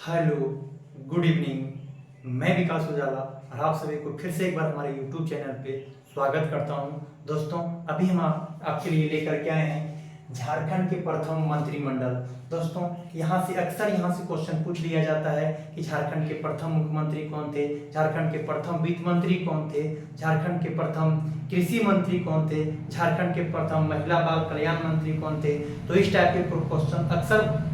Hello, good evening. मैं विकास उजाला और आप सभी को फिर से एक बार हमारे यूट्यूब चैनल पे स्वागत करता हूं। दोस्तों, अभी हम आपके लिए लेकर के आए हैं झारखंड के प्रथम मंत्रिमंडल। दोस्तों, यहाँ से क्वेश्चन पूछ लिया जाता है कि झारखंड के प्रथम मुख्यमंत्री कौन थे, झारखंड के प्रथम वित्त मंत्री कौन थे, झारखंड के प्रथम कृषि मंत्री कौन थे, झारखंड के प्रथम महिला बाल कल्याण मंत्री कौन थे। तो इस टाइप के क्वेश्चन अक्सर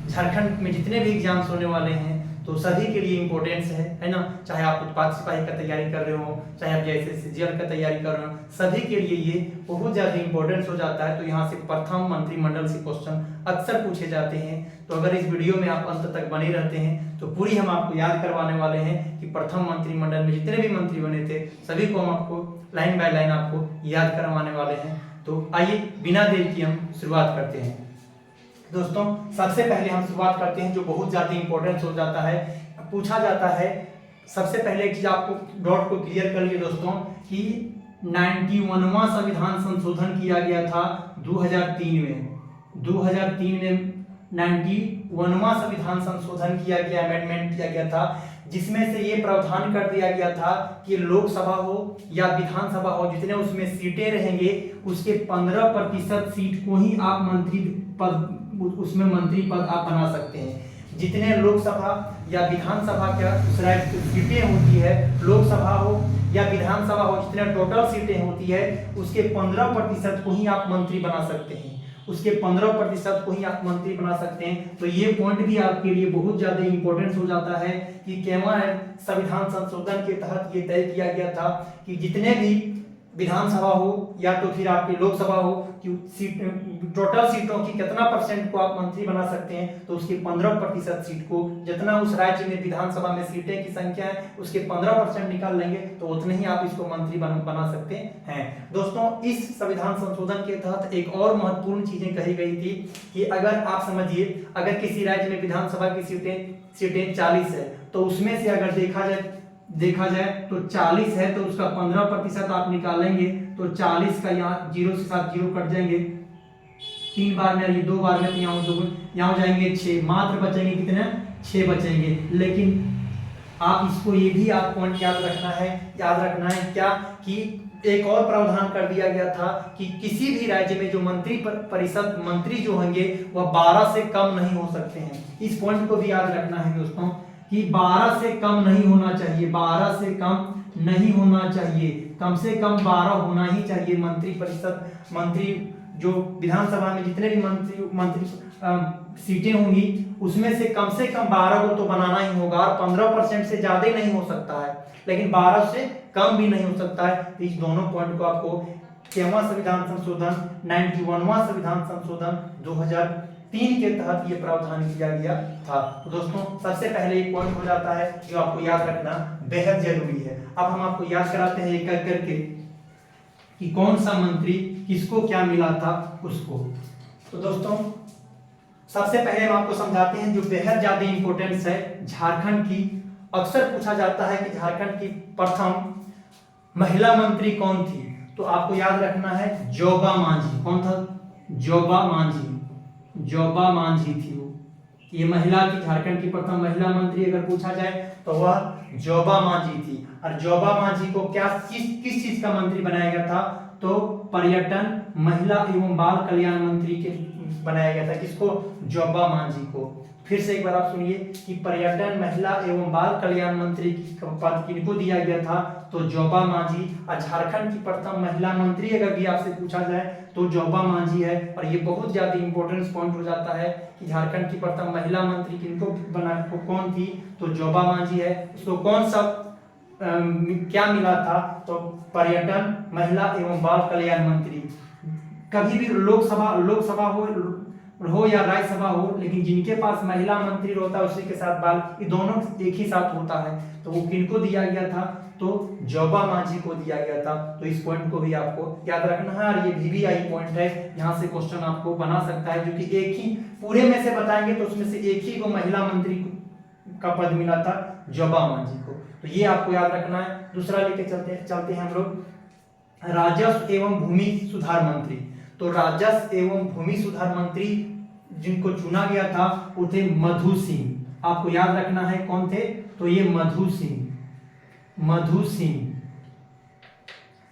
झारखंड में जितने भी एग्जाम्स होने वाले हैं तो सभी के लिए इम्पोर्टेंस है ना। चाहे आप उत्पाद सिपाही का तैयारी कर रहे हो, चाहे आप जैसे सीजीएल का तैयारी कर रहे हो, सभी के लिए ये बहुत ज़्यादा इंपॉर्टेंस हो जाता है। तो यहाँ से प्रथम मंत्रिमंडल से क्वेश्चन अक्सर पूछे जाते हैं। तो अगर इस वीडियो में आप अंत तक बने रहते हैं तो पूरी हम आपको याद करवाने वाले हैं कि प्रथम मंत्रिमंडल में जितने भी मंत्री बने थे सभी को हम आपको लाइन बाय लाइन आपको याद करवाने वाले हैं। तो आइए बिना देर की हम शुरुआत करते हैं। दोस्तों, सबसे पहले हम शुरुआत करते हैं जो बहुत ज़्यादा इंपॉर्टेंस हो जाता है, पूछा जाता है। सबसे पहले एक चीज आपको डॉट को क्लियर कर लिए दोस्तों कि 91वां संविधान संशोधन किया गया था 2003 में। 2003 में 91वां संविधान संशोधन किया गया, अमेंडमेंट किया गया था, जिसमें से ये प्रावधान कर दिया गया था कि लोकसभा हो या विधानसभा हो, जितने उसमें सीटें रहेंगे उसके 15% सीट को ही आप मंत्री पद, उसमें मंत्री पद आप बना सकते हैं। जितने लोकसभा या विधानसभा क्या सीटें होती है, लोकसभा हो या विधानसभा हो, जितने टोटल सीटें होती है उसके 15% को ही आप मंत्री बना सकते हैं, उसके 15% को ही आप मंत्री बना सकते हैं। तो ये पॉइंट भी आपके लिए बहुत ज्यादा इंपॉर्टेंस हो जाता है कि केवल संविधान संशोधन के तहत ये तय किया गया था कि जितने भी विधानसभा हो या तो फिर आपकी लोकसभा हो कि सीट टोटल सीटों की कितना परसेंट को आप मंत्री बना सकते हैं, तो उसके 15% सीट को, जितना उस राज्य में विधानसभा में सीटें की संख्या है उसके 15% निकाल लेंगे तो उतने ही आप इसको मंत्री बना सकते हैं। दोस्तों, इस संविधान संशोधन के तहत एक और महत्वपूर्ण चीजें कही गई थी कि अगर आप समझिए, अगर किसी राज्य में विधानसभा की सीटें 40 है तो उसमें से अगर देखा जाए तो 40 है तो उसका 15% आप निकालेंगे तो 40 का यहाँ 0 से साथ 0 कट जाएंगे, 3 बार में, ये 2 बार में, तो यहाँ हो जाएंगे 6, मात्र बचेंगे कितने, 6 बचेंगे। लेकिन आप इसको ये भी आप पॉइंट याद रखना है क्या कि एक और प्रावधान कर दिया गया था कि किसी भी राज्य में जो परिषद मंत्री जो होंगे वह 12 से कम नहीं हो सकते हैं। इस पॉइंट को भी याद रखना है दोस्तों कि 12 से कम नहीं होना चाहिए, 12 से कम नहीं होना चाहिए, कम से कम 12 होना ही चाहिए। मंत्री जो विधानसभा में जितने भी मंत्री सीटें होंगी उसमें से कम 12 को तो बनाना ही होगा और 15% से ज्यादा नहीं हो सकता है, लेकिन 12 से कम भी नहीं हो सकता है। तो इस दोनों पॉइंट को आपको 91वां संविधान संशोधन 91वां संविधान संशोधन 2003 के तहत ये प्रावधान किया गया था। तो दोस्तों, सबसे पहले एक पॉइंट हो जाता है जो आपको याद रखना बेहद जरूरी है। अब हम आपको याद कराते हैं एक एक करके कि कौन सा मंत्री किसको क्या मिला था उसको। तो दोस्तों, सबसे पहले हम आपको समझाते हैं जो बेहद ज्यादा इंपॉर्टेंस है झारखंड की। अक्सर पूछा जाता है कि झारखंड की प्रथम महिला मंत्री कौन थी, तो आपको याद रखना है जोबा मांझी। कौन था? जोबा मांझी थी वो। ये महिला की झारखंड की प्रथम महिला मंत्री अगर पूछा जाए तो वह जोबा मांझी थी। और जोबा मांझी को किस चीज का मंत्री बनाया गया था, तो पर्यटन, महिला एवं बाल कल्याण मंत्री के बनाया गया था। किसको? जोबा मांझी को। फिर से एक बार आप सुनिए कि पर्यटन, महिला एवं बाल कल्याण मंत्री पद किनको दिया गया था, तो जोबा मांझी। और झारखंड की प्रथम महिला मंत्री अगर भी आपसे पूछा जाए तो जोबा मांझी है। और ये बहुत ज्यादा इंपॉर्टेंस पॉइंट हो जाता है कि झारखंड की प्रथम महिला मंत्री किनको कौन थी, तो जोबा मांझी है। उसको कौन सा क्या मिला था, तो पर्यटन, महिला एवं बाल कल्याण मंत्री। कभी भी लोकसभा हो या राज्यसभा हो, लेकिन जिनके पास महिला मंत्री होता है उसी के साथ बाल, ये दोनों एक ही साथ होता है। तो वो किनको दिया गया था, तो जोबा मांझी को दिया गया था। तो इस पॉइंट को भी आपको याद रखना है। और ये VVI पॉइंट है, यहाँ से क्वेश्चन आपको बना सकता है, जो कि एक ही पूरे में से बताएंगे तो उसमें से एक ही को महिला मंत्री का पद मिला था, जोबा मांझी को। तो ये आपको याद रखना है। दूसरा लेके चलते हैं हम लोग, राजस्व एवं भूमि सुधार मंत्री। तो राजस्व एवं भूमि सुधार मंत्री जिनको चुना गया था वो थे मधु सिंह। आपको याद रखना है कौन थे, तो ये मधु सिंह, मधु सिंह,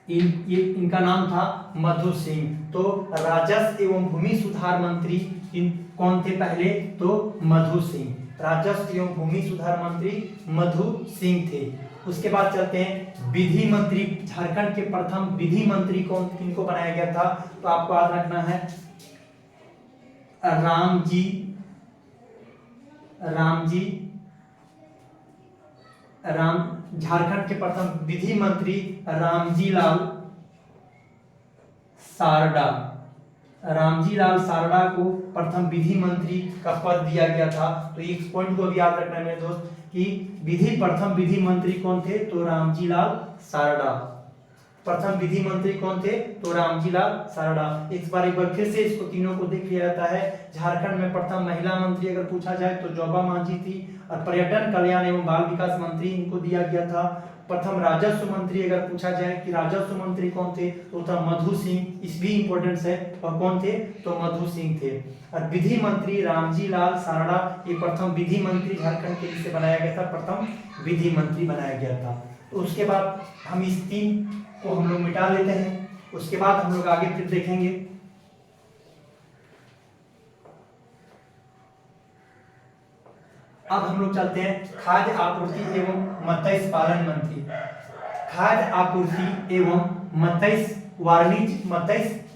इनका नाम था मधु सिंह। तो राजस्व एवं भूमि सुधार मंत्री कौन थे पहले, तो मधु सिंह, राजस्व एवं भूमि सुधार मंत्री मधु सिंह थे। उसके बाद चलते हैं विधि मंत्री, झारखंड के प्रथम विधि मंत्री कौन किनको बनाया गया था, तो आपको याद रखना है रामजी, झारखंड के प्रथम विधि मंत्री रामजी लाल सारडा, रामजी लाल सारडा को प्रथम विधि मंत्री का पद दिया गया था। तो इस पॉइंट को भी याद रखना है मेरे दोस्त कि प्रथम विधि मंत्री कौन थे, तो रामजी लाल सारडा, प्रथम विधि मंत्री कौन थे, तो रामजी लाल सारडा। एक बार फिर से इसको तीनों को देख लिया जाता है। झारखंड में प्रथम महिला मंत्री अगर पूछा जाए तो जोबा मांझी थी, और पर्यटन कल्याण एवं बाल विकास मंत्री इनको दिया गया था। प्रथम राजस्व मंत्री अगर पूछा जाए कि राजस्व मंत्री कौन थे, तो था मधु सिंह, इस भी इंपॉर्टेंस है, और कौन थे, तो मधु सिंह थे। और विधि मंत्री रामजी लाल सारडा, ये प्रथम विधि मंत्री झारखंड के लिए बनाया गया था, प्रथम विधि मंत्री बनाया गया था। तो उसके बाद हम इस तीन को हम लोग मिटा लेते हैं, उसके बाद हम लोग आगे फिर देखेंगे। अब हम लोग चलते हैं खाद्य आपूर्ति एवं मत्स्य पालन मंत्री। खाद्य आपूर्ति एवं मत्स्य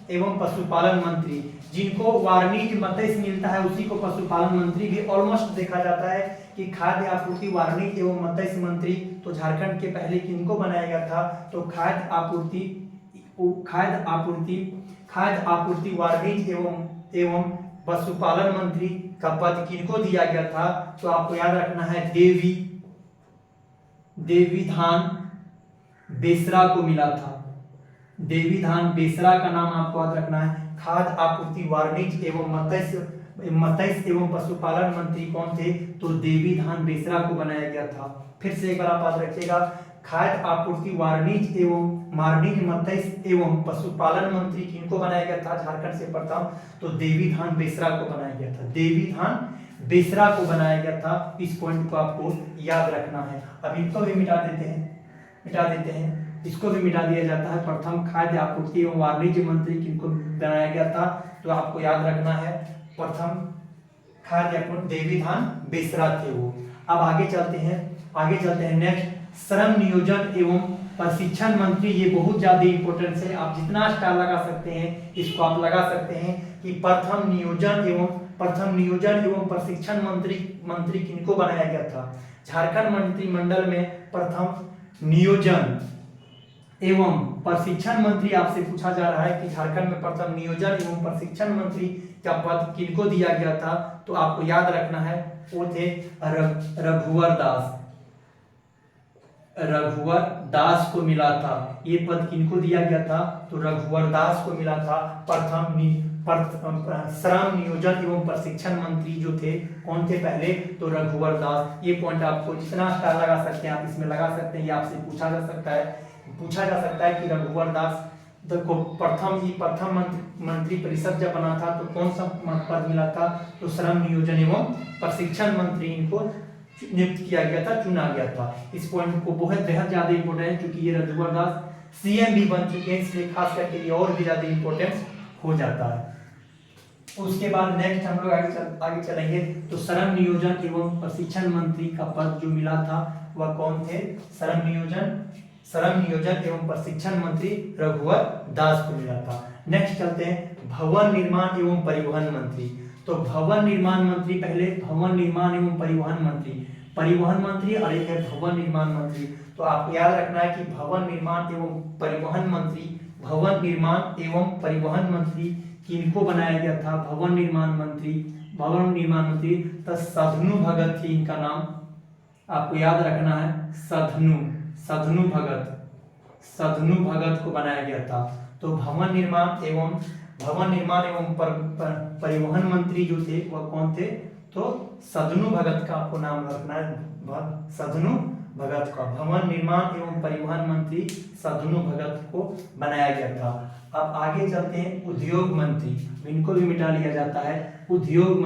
एवं पशुपालन मंत्री, जिनको वाणिज्य मत्स्य मिलता है उसी को पशुपालन मंत्री भी ऑलमोस्ट देखा जाता है कि खाद्य आपूर्ति वाणिज्य एवं मत्स्य मंत्री। तो झारखंड के पहले किनको बनाया गया था, तो खाद्य आपूर्ति वाणिज्य एवं पशुपालन मंत्री का पद किनको दिया गया था, तो आपको याद रखना है देवीधान बेसरा को मिला था। देवीधान बेसरा का नाम आपको याद रखना है। खाद्य आपूर्ति वाणिज्य एवं मत्स्य एवं पशुपालन मंत्री कौन थे, तो देवीधान बेसरा को बनाया गया था। फिर से एक बार आप याद रखिएगा, खाद्य आपूर्ति वाणिज्य मत्स्य एवं पशुपालन मंत्री किनको बनाया गया था झारखंड से प्रथम, तो देवीधान बेसरा को बनाया गया था, देवीधान बेसरा को बनाया गया था। इस पॉइंट को आपको याद रखना है। अब इनको भी मिटा देते हैं, इसको भी मिटा दिया जाता है। प्रथम खाद्य आपूर्ति एवं वाणिज्य मंत्री किनको बनाया गया था, तो आपको याद रखना है प्रथम खाद्य आपूर्ति देवीधान बेसरा थे वो। अब आगे चलते हैं नेक्स्ट श्रम नियोजन एवं प्रशिक्षण मंत्री। ये बहुत ज्यादा इंपॉर्टेंट है, आप जितना स्टार लगा सकते हैं इसको आप लगा सकते हैं कि प्रथम नियोजन एवं प्रशिक्षण मंत्री किनको बनाया गया था। झारखंड मंत्रिमंडल में प्रथम नियोजन एवं प्रशिक्षण मंत्री आपसे पूछा जा रहा है कि झारखंड में प्रथम नियोजन एवं प्रशिक्षण मंत्री का पद किनको दिया गया था, तो आपको याद रखना है वो थे रघुवर दास को मिला था। ये पद किनको दिया गया था, तो रघुवर दास को मिला था। प्रथम श्रम नियोजन एवं प्रशिक्षण मंत्री जो थे कौन थे पहले, तो रघुवर दास। ये पॉइंट आपको जितना स्टार लगा सकते हैं आप इसमें लगा सकते हैं। ये आपसे पूछा जा सकता है कि रघुवर दास को प्रथम मंत्री परिषद जब बना था तो कौन सा पद मिला था, तो श्रम नियोजन एवं प्रशिक्षण मंत्री इनको नियुक्त किया गया था, चुना गया था। इस पॉइंट को बेहद ज्यादा इंपॉर्टेंट है क्योंकि ये रघुवर दास सीएम भी बन चुके हैं, इसलिए खास करके ये और भी ज्यादा इंपॉर्टेंस हो जाता है। उसके बाद नेक्स्ट हम लोग आगे चलेंगे। तो श्रम नियोजन एवं प्रशिक्षण मंत्री का पद जो मिला था वह कौन थे, श्रम नियोजन एवं प्रशिक्षण मंत्री रघुवर दास को मिला था। नेक्स्ट चलते हैं भवन निर्माण एवं परिवहन मंत्री। तो भवन निर्माण मंत्री पहले, भवन निर्माण एवं परिवहन मंत्री और एक है भवन निर्माण मंत्री। तो आपको याद रखना है कि भवन निर्माण एवं परिवहन मंत्री किनको बनाया गया था, भवन निर्माण मंत्री तो सधनु भगत थी इनका नाम, आपको याद रखना है। सधनु भगत को बनाया गया था। तो भवन निर्माण एवं परिवहन मंत्री जो थे वह कौन थे, तो सधनु भगत का आपको नाम रखना है, सधनु भगत का। भवन निर्माण एवं परिवहन मंत्री सधनु भगत को बनाया गया था। अब आगे चलते हैं उद्योग मंत्री, इनको भी मिटा लिया जाता है। उद्योग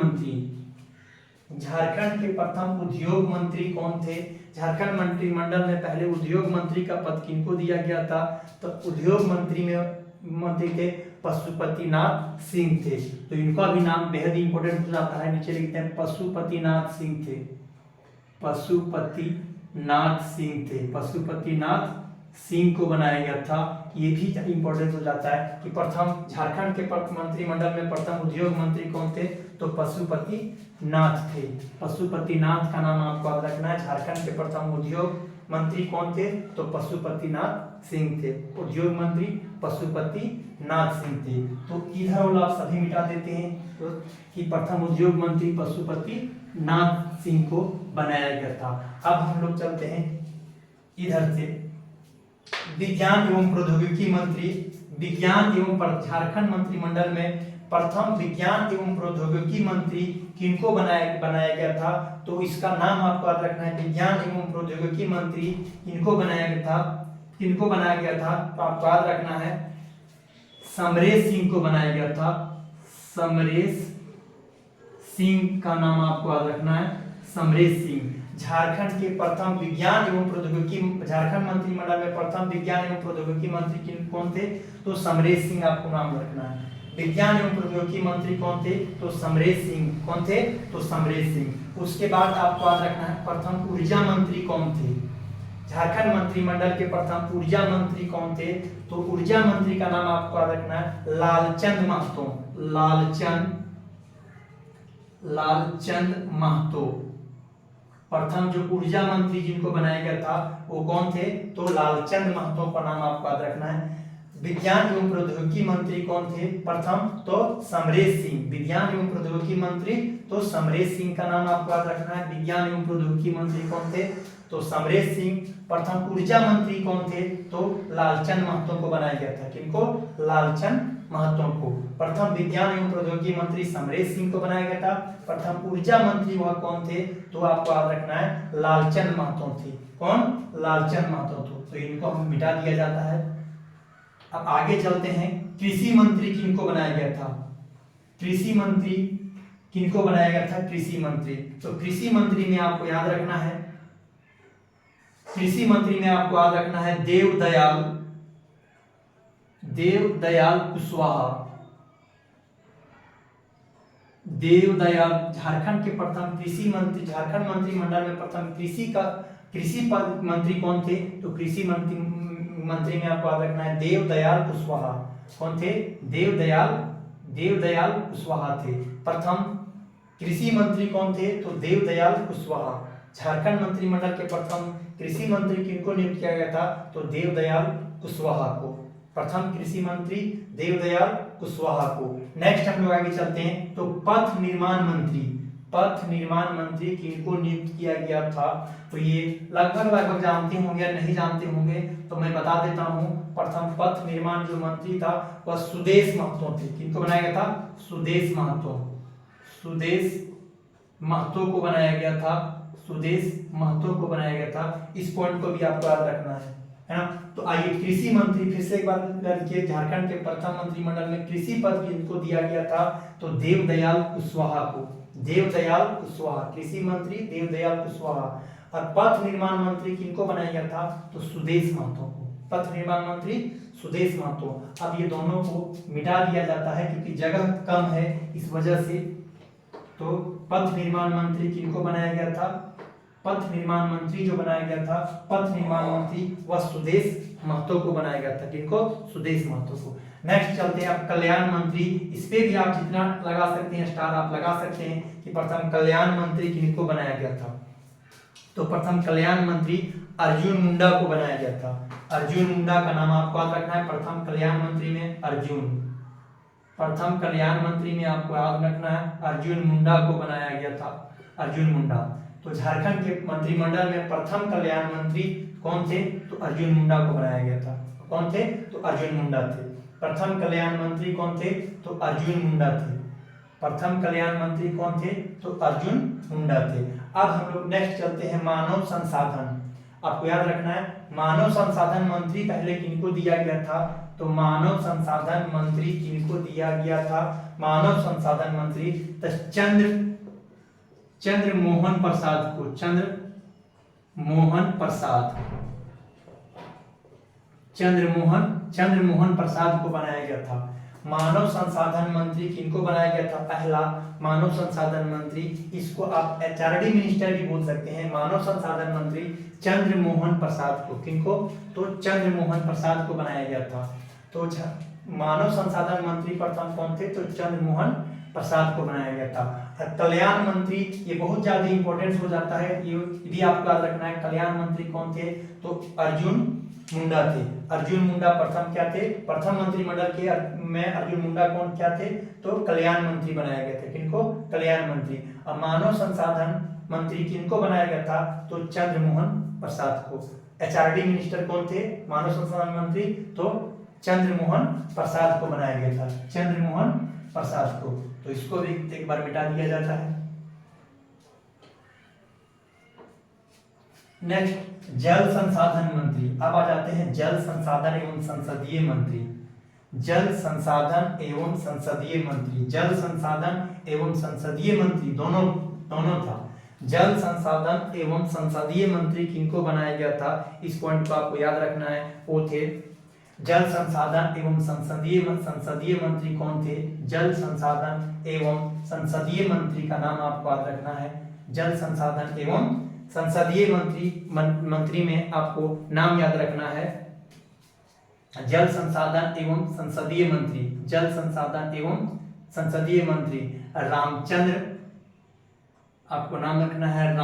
झारखंड के प्रथम उद्योग मंत्री कौन थे? झारखंड मंत्रिमंडल में पहले उद्योग मंत्री का पद किनको दिया गया था? तो उद्योग मंत्री थे पशुपतिनाथ सिंह थे। तो इनका भी नाम बेहद इंपॉर्टेंट हो जाता है, नीचे लिखते हैं पशुपतिनाथ सिंह थे। पशुपतिनाथ सिंह थे, पशुपतिनाथ सिंह को बनाया गया था। ये भी इंपॉर्टेंट हो जाता है कि प्रथम झारखंड के मंत्रिमंडल में प्रथम उद्योग मंत्री कौन थे? तो पशुपतिनाथ थे। पशुपतिनाथ का नाम आपको याद रखना है। झारखंड के प्रथम उद्योग मंत्री कौन थे? तो पशुपतिनाथ सिंह थे। उद्योग मंत्री पशुपतिनाथ सिंह थे। तो इधर वाला आप सभी मिटा देते हैं तो कि प्रथम उद्योग मंत्री पशुपतिनाथ सिंह को बनाया गया था। अब हम लोग चलते हैं इधर से, विज्ञान एवं प्रौद्योगिकी मंत्री। विज्ञान एवं झारखंड मंत्रिमंडल में प्रथम विज्ञान एवं प्रौद्योगिकी मंत्री किनको बनाया गया था? तो इसका नाम आपको याद रखना है। विज्ञान एवं प्रौद्योगिकी मंत्री किनको बनाया गया था? किनको बनाया गया था? तो आपको याद रखना है समरेश सिंह को बनाया गया था। समरेश सिंह का नाम आपको याद रखना है, समरेश सिंह। झारखंड के प्रथम विज्ञान एवं प्रौद्योगिकी, झारखंड मंत्रिमंडल में प्रथम विज्ञान एवं प्रौद्योगिकी मंत्री कौन थे? तो समरेश सिंह आपको नाम रखना है। विज्ञान एवं प्रौद्योगिकी मंत्री कौन थे? तो समरेश सिंह। कौन थे? तो समरेश सिंह। उसके बाद आपको याद रखना है प्रथम ऊर्जा मंत्री कौन थे? झारखंड मंत्रिमंडल के प्रथम ऊर्जा मंत्री कौन थे? तो ऊर्जा मंत्री का नाम आपको याद रखना है लालचंद महतो। लालचंद महतो। प्रथम जो ऊर्जा मंत्री जिनको बनाया गया था वो कौन थे? तो लालचंद महतो का नाम आपको याद रखना है। विज्ञान एवं प्रौद्योगिकी मंत्री कौन थे? प्रथम तो समरेश सिंह। विज्ञान एवं प्रौद्योगिकी मंत्री तो समरेश सिंह का नाम आपको याद रखना है। विज्ञान एवं प्रौद्योगिकी मंत्री कौन थे? तो समरेश सिंह। प्रथम ऊर्जा मंत्री कौन थे? तो लालचंद महतो को बनाया गया था। किनको? लालचंद महतो को। प्रथम विज्ञान एवं प्रौद्योगिकी मंत्री समरेश सिंह को बनाया गया था। प्रथम ऊर्जा मंत्री वह कौन थे? तो आपको याद रखना है लालचंद महतो थे। कौन? लालचंद महतो थे। तो इनको हम मिटा दिया जाता है। अब आगे चलते हैं, कृषि मंत्री किनको बनाया गया था? कृषि मंत्री किनको बनाया गया था? कृषि मंत्री। तो कृषि मंत्री में आपको याद रखना है, कृषि मंत्री में आपको याद रखना है देवदयाल कुशवाहा। देवदयाल झारखंड के प्रथम कृषि मंत्री, झारखंड मंत्रिमंडल में प्रथम कृषि पद मंत्री कौन थे? तो कृषि मंत्री में आपको याद रखना है देवदयाल कुशवाहा। कौन थे? देवदयाल कुशवाहा थे। प्रथम कृषि मंत्री कौन थे? तो देवदयाल कुशवाहा। झारखंड मंत्रिमंडल के प्रथम कृषि मंत्री किनको नियुक्त किया गया था? तो देवदयाल कुशवाहा को। प्रथम कृषि मंत्री देवदयाल कुशवाहा को। नेक्स्ट हम लोग आगे चलते हैं, तो पथ निर्माण मंत्री किनको नियुक्त किया गया था? तो ये लगभग जानते होंगे या नहीं जानते होंगे, तो मैं बता देता हूं। प्रथम पथ निर्माण जो मंत्री था वह सुदेश महतो थे। किनको बनाया गया था? सुदेश महतो को बनाया गया था। सुदेश महतो को बनाया गया था। इस पॉइंट को भी आपको याद रखना है ना। तो आइए कृषि मंत्री फिर से एक बार देखिए, झारखंड के प्रथम मंत्रिमंडल में कृषि पद किनको दिया गया था? तो देवदयाल कुशवाहा को। देवदयाल कुशवाहा, कृषि मंत्री देवदयाल कुशवाहा। और पथ निर्माण मंत्री किनको बनाया गया था? तो सुदेश महतो को। पथ निर्माण मंत्री सुदेश महतो। अब ये दोनों को मिटा दिया जाता है क्योंकि जगह कम है, इस वजह से। तो पथ निर्माण मंत्री किनको बनाया गया था? पथ निर्माण मंत्री जो बनाया गया था, पथ निर्माण मंत्री वह सुदेश महतो को बनाया गया था। किनको? सुदेश महतो को। नेक्स्ट चलते हैं आप कल्याण मंत्री। इस पे भी आप जितना लगा सकते हैं स्टार आप लगा सकते हैं कि प्रथम कल्याण मंत्री किनको बनाया गया था? तो प्रथम कल्याण मंत्री अर्जुन मुंडा को बनाया गया था। अर्जुन मुंडा का नाम आपको याद रखना है। प्रथम कल्याण मंत्री में प्रथम कल्याण मंत्री में आपको याद रखना है अर्जुन मुंडा को बनाया गया था। अर्जुन मुंडा। तो झारखंड के मंत्रिमंडल में प्रथम कल्याण मंत्री कौन थे? तो अर्जुन मुंडा को बनाया गया था। कौन थे? तो अर्जुन मुंडा थे। प्रथम कल्याण मंत्री कौन थे? तो अर्जुन मुंडा थे। प्रथम कल्याण मंत्री कौन थे? तो अर्जुन मुंडा थे। अब हम लोग नेक्स्ट चलते हैं मानव संसाधन। आपको याद रखना है मानव संसाधन मंत्री पहले किनको दिया गया था? तो मानव संसाधन मंत्री किनको दिया गया था? मानव संसाधन मंत्री चंद्र मोहन प्रसाद को, चंद्र मोहन प्रसाद, चंद्र मोहन प्रसाद को बनाया गया था। मानव संसाधन मंत्री किनको बनाया गया था? पहला मानव संसाधन मंत्री, इसको आप एचआरडी मिनिस्टर भी बोल सकते हैं। मानव संसाधन मंत्री चंद्र मोहन प्रसाद को, किनको? तो चंद्र मोहन प्रसाद को बनाया गया था। तो मानव संसाधन मंत्री प्रथम कौन थे? तो चंद्र मोहन प्रसाद को बनाया गया था। कल्याण मंत्री, ये बहुत ज्यादा इंपॉर्टेंट हो जाता है, ये भी आपको याद रखना है। कल्याण मंत्री कौन थे? तो अर्जुन मुंडा थे। अर्जुन मुंडा प्रथम क्या थे? प्रथम मंत्रिमंडल के में अर्जुन मुंडा कौन क्या थे? तो कल्याण मंत्री बनाया गया था। किनको? कल्याण मंत्री। अब मानव संसाधन मंत्री किनको बनाया गया था? तो चंद्र मोहन प्रसाद को। एचआरडी मिनिस्टर कौन थे? मानव संसाधन मंत्री, तो चंद्र मोहन प्रसाद को बनाया गया था, चंद्र मोहन प्रसाद को। तो इसको भी एक बार मिटा दिया जाता है। नेक्स्ट जल संसाधन मंत्री। अब आ जाते हैं जल संसाधन एवं संसदीय मंत्री। जल संसाधन एवं संसदीय मंत्री, जल संसाधन एवं संसदीय मंत्री दोनों था। जल संसाधन एवं संसदीय मंत्री किनको बनाया गया था? इस पॉइंट को आपको याद रखना है। वो थे जल संसाधन एवं संसदीय मंत्री कौन थे? जल संसाधन एवं संसदीय मंत्री का नाम आपको याद रखना है। जल संसाधन एवं संसदीय मंत्री में आपको नाम याद रखना है। जल संसाधन एवं संसदीय मंत्री, जल संसाधन एवं संसदीय मंत्री रामचंद्र, आपको नाम रखना है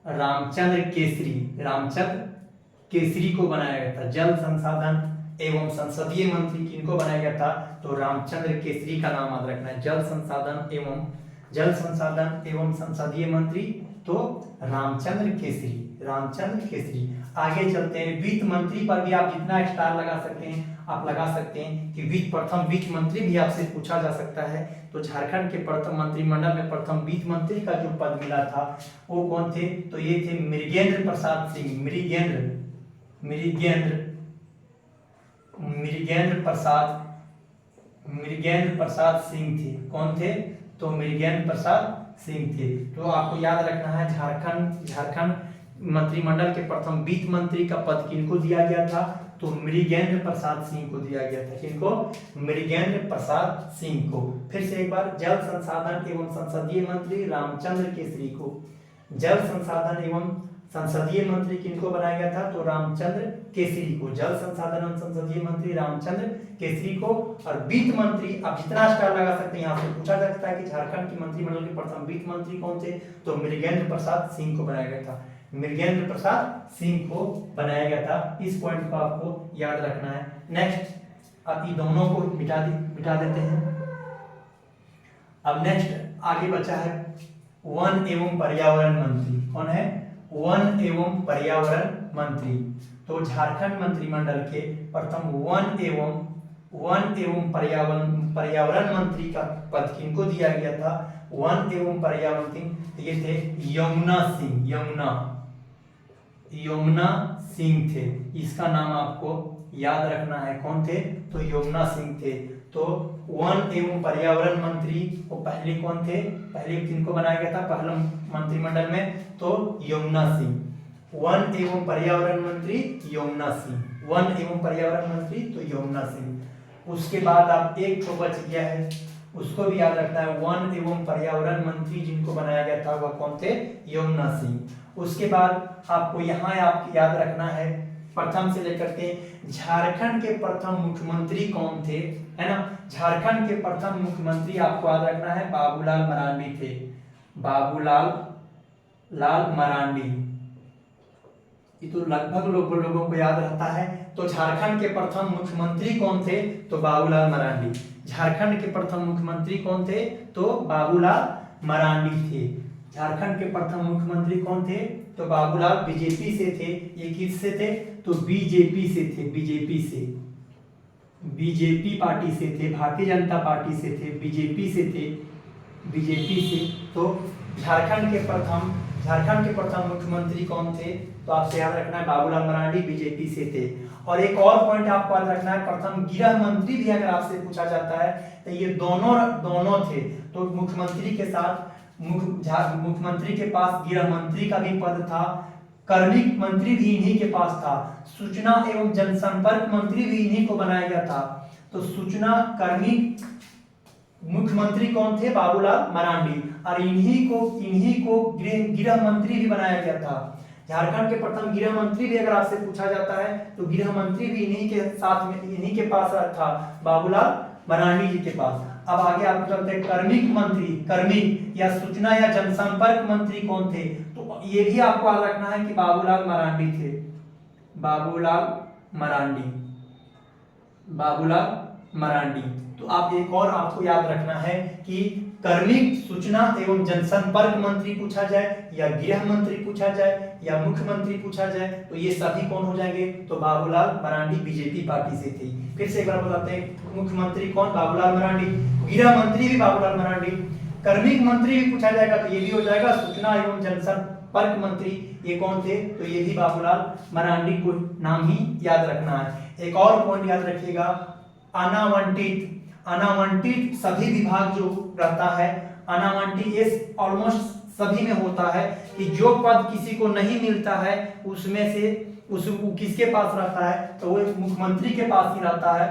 रामचंद्र केसरी को बनाया गया था। जल संसाधन एवं संसदीय मंत्री किनको बनाया गया था? तो रामचंद्र केसरी का नाम याद रखना है। जल संसाधन एवं संसदीय मंत्री तो रामचंद्र केसरी। आगे चलते हैं। वित्त मंत्री पर भी आप जितना स्टार लगा सकते हैं आप लगा सकते हैं कि प्रथम वित्त मंत्री भी आपसे पूछा जा सकता है। तो झारखंड के प्रथम मंत्रिमंडल में प्रथम वित्त मंत्री का जो पद मिला था वो कौन थे? तो ये थे मृगेंद्र प्रसाद सिंह। मृगेंद्र प्रसाद सिंह थे। कौन थे? तो मृगेंद्र प्रसाद सिंह थे। तो आपको याद रखना है झारखंड मंत्रिमंडल के प्रथम वित्त मंत्री का पद किनको दिया गया था? तो मृगेंद्र प्रसाद सिंह को दिया गया था। किनको? मृगेंद्र प्रसाद सिंह को। फिर से एक बार, जल संसाधन एवं संसदीय मंत्री रामचंद्र केसरी को। जल संसाधन एवं संसदीय मंत्री किनको बनाया गया था? तो रामचंद्र केसरी को। जल संसाधन एवं संसदीय मंत्री रामचंद्र केसरी को। और वित्त मंत्री आप जितना स्टार लगा सकते हैं, यहाँ से पूछा जा सकता है कि झारखंड की मंत्रिमंडल के प्रथम वित्त मंत्री कौन थे? तो मृगेंद्र प्रसाद सिंह को बनाया गया था। मृगेंद्र प्रसाद सिंह को बनाया गया था। इस पॉइंट को आपको याद रखना है। नेक्स्ट, अब ये दोनों को मिटा देते हैं। अब नेक्स्ट आगे बचा है वन एवं पर्यावरण मंत्री। कौन है? वन एवं पर्यावरण मंत्री। तो झारखंड मंत्रिमंडल के प्रथम वन एवं पर्यावरण मंत्री का पद किनको दिया गया था? वन एवं पर्यावरण मंत्री ये थे यमुना सिंह थे। इसका नाम आपको याद रखना है। कौन थे? तो यमुना सिंह थे। तो वन एवं पर्यावरण मंत्री वो पहले कौन थे? पहले किनको बनाया गया था पहले मंत्रिमंडल में? तो यमुना सिंह। वन एवं पर्यावरण मंत्री यमुना सिंह। वन एवं पर्यावरण मंत्री तो यमुना सिंह। उसके बाद आप एक तो बच गया है, उसको भी याद रखना है। वन एवं पर्यावरण मंत्री जिनको बनाया गया था वह कौन थे? यमुना सिंह। उसके बाद आपको यहाँ आप याद रखना है प्रथम से लेकर के झारखंड के प्रथम मुख्यमंत्री कौन थे, है ना? झारखंड के प्रथम मुख्यमंत्री आपको याद रखना है बाबूलाल मरांडी थे। बाबूलाल मरांडी, ये तो लगभग लोगों को याद रहता है। तो झारखंड के प्रथम मुख्यमंत्री कौन थे? तो बाबूलाल मरांडी। झारखंड के प्रथम मुख्यमंत्री कौन थे? तो बाबूलाल मरांडी थे। झारखंड के प्रथम मुख्यमंत्री कौन थे? तो बाबूलाल बीजेपी से थे। ये किससे थे? तो बीजेपी से थे। बीजेपी पार्टी से थे, भारतीय जनता पार्टी से थे, बीजेपी से थे। तो झारखंड के प्रथम झारखंड के प्रथम मुख्यमंत्री कौन थे? तो आपसे याद रखना है बाबूलाल मरांडी बीजेपी से थे। और एक और पॉइंट आपको याद रखना है, प्रथम गृह मंत्री भी अगर आपसे पूछा जाता है तो ये दोनों थे। तो मुख्यमंत्री के साथ मुख्यमंत्री के पास गृह मंत्री का भी पद था, कार्मिक मंत्री भी इन्हीं के पास था, सूचना एवं जनसंपर्क मंत्री भी इन्हीं को बनाया गया था। तो सूचना कार्मिक मुख्यमंत्री कौन थे? बाबूलाल मरांडी। और इन्हीं को गृह मंत्री भी बनाया गया था। झारखंड के प्रथम गृह मंत्री भी अगर आपसे पूछा जाता है तो गृह मंत्री भी इन्हीं के साथ में इन्हीं के पास था, बाबूलाल मरांडी जी के पास। अब आगे आपको चलते हैं कार्मिक मंत्री, कार्मिक या सूचना या जनसंपर्क मंत्री कौन थे? तो ये भी आपको याद रखना है कि बाबूलाल मरांडी थे, बाबूलाल मरांडी। तो आप एक और आपको याद रखना है कि कार्मिक, सूचना एवं जनसंपर्क मंत्री पूछा जाए या गृह मंत्री पूछा जाए या मुख्यमंत्री पूछा जाए तो ये सभी कौन हो जाएंगे? तो बाबूलाल मरांडी बीजेपी पार्टी से थी। फिर से एक बार बताते हैं, मुख्यमंत्री कौन? बाबूलाल मरांडी। गृह मंत्री भी बाबूलाल मरांडी। कार्मिक मंत्री भी पूछा जाएगा तो ये भी हो जाएगा सूचना एवं जनसंपर्क मंत्री। ये कौन थे? तो ये भी बाबूलाल मरांडी को नाम ही याद रखना है। एक और पॉइंट याद रखिएगा, अनावंटित सभी विभाग जो रहता है, अनावंटित ये ऑलमोस्ट सभी में होता है कि जो पद किसी को नहीं मिलता है उसमें से किसके पास रहता है? तो वो मुख्यमंत्री के पास ही रहता है।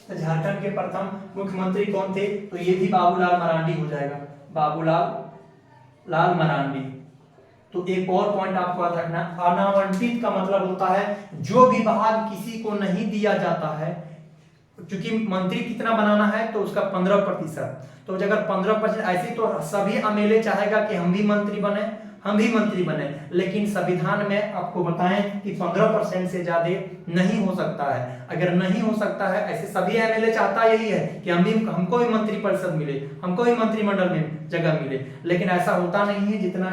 तो झारखंड के प्रथम मुख्यमंत्री कौन थे? तो ये भी बाबूलाल मरांडी हो जाएगा, बाबूलाल मरांडी। तो एक और पॉइंट आपको याद रखना, अनावंटित का मतलब होता है जो विभाग किसी को नहीं दिया जाता है, क्योंकि मंत्री कितना बनाना है तो उसका 15%। तो अगर 15% ऐसी तो सभी एमएलए चाहेगा कि हम भी मंत्री बने, लेकिन संविधान में आपको बताएं कि 15% से ज्यादा नहीं हो सकता है। अगर नहीं हो सकता है, ऐसे सभी एमएलए चाहता यही है कि हमको भी मंत्री परिषद मिले, हमको भी मंत्रिमंडल में जगह मिले, लेकिन ऐसा होता नहीं है। जितना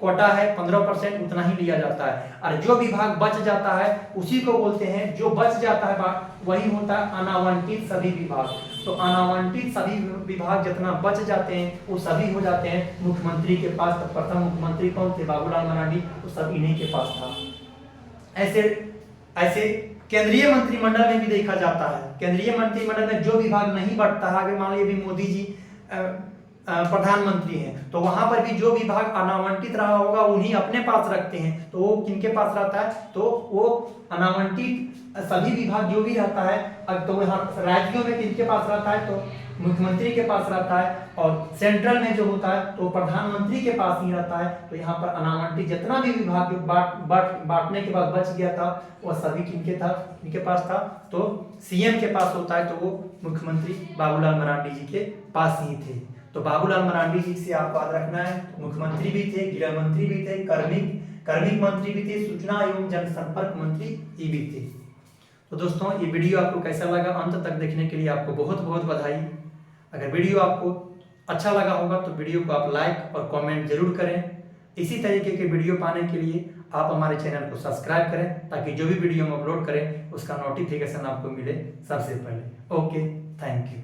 कोटा है 15% उतना ही लिया जाता है। और जो विभाग बच जाता है उसी को बोलते हैं, जो बच जाता है वही होता है अनावंटित सभी विभाग। तो अनावंटित सभी विभाग जितना बच जाते हैं वो सभी हो जाते हैं मुख्यमंत्री के पास। तो प्रथम मुख्यमंत्री कौन थे? बाबूलाल मरांडी। तो सब इन्हीं के पास था। ऐसे केंद्रीय मंत्रिमंडल में भी देखा जाता है, केंद्रीय मंत्रिमंडल में जो विभाग नहीं बढ़ता है, अगर मान लीजिए भी मोदी जी प्रधानमंत्री हैं तो वहां पर भी जो विभाग अनावंटित रहा होगा उन्हीं अपने पास रखते हैं। तो वो किनके पास रहता है? तो वो अनावंटित सभी विभाग जो भी रहता है, तो यहाँ राज्यों में किनके पास रहता है? तो मुख्यमंत्री के पास रहता है। और सेंट्रल में जो होता है तो प्रधानमंत्री के पास ही रहता है। तो यहाँ पर अनावंटित जितना भी विभाग बांटने के बाद बच गया था वो सभी किनके पास था? तो सीएम के पास होता है। तो वो मुख्यमंत्री बाबूलाल मरांडी जी के पास ही थे। तो बाबूलाल मरांडी जी से आपको याद रखना है, मुख्यमंत्री भी थे, गृह मंत्री भी थे, कार्मिक मंत्री भी थे, सूचना एवं जनसंपर्क मंत्री ये भी थे। तो दोस्तों ये वीडियो आपको कैसा लगा? अंत तक देखने के लिए आपको बहुत बहुत बधाई। अगर वीडियो आपको अच्छा लगा होगा तो वीडियो को आप लाइक और कमेंट जरूर करें। इसी तरीके के वीडियो पाने के लिए आप हमारे चैनल को सब्सक्राइब करें, ताकि जो भी वीडियो हम अपलोड करें उसका नोटिफिकेशन आपको मिले सबसे पहले। Okay, thank you.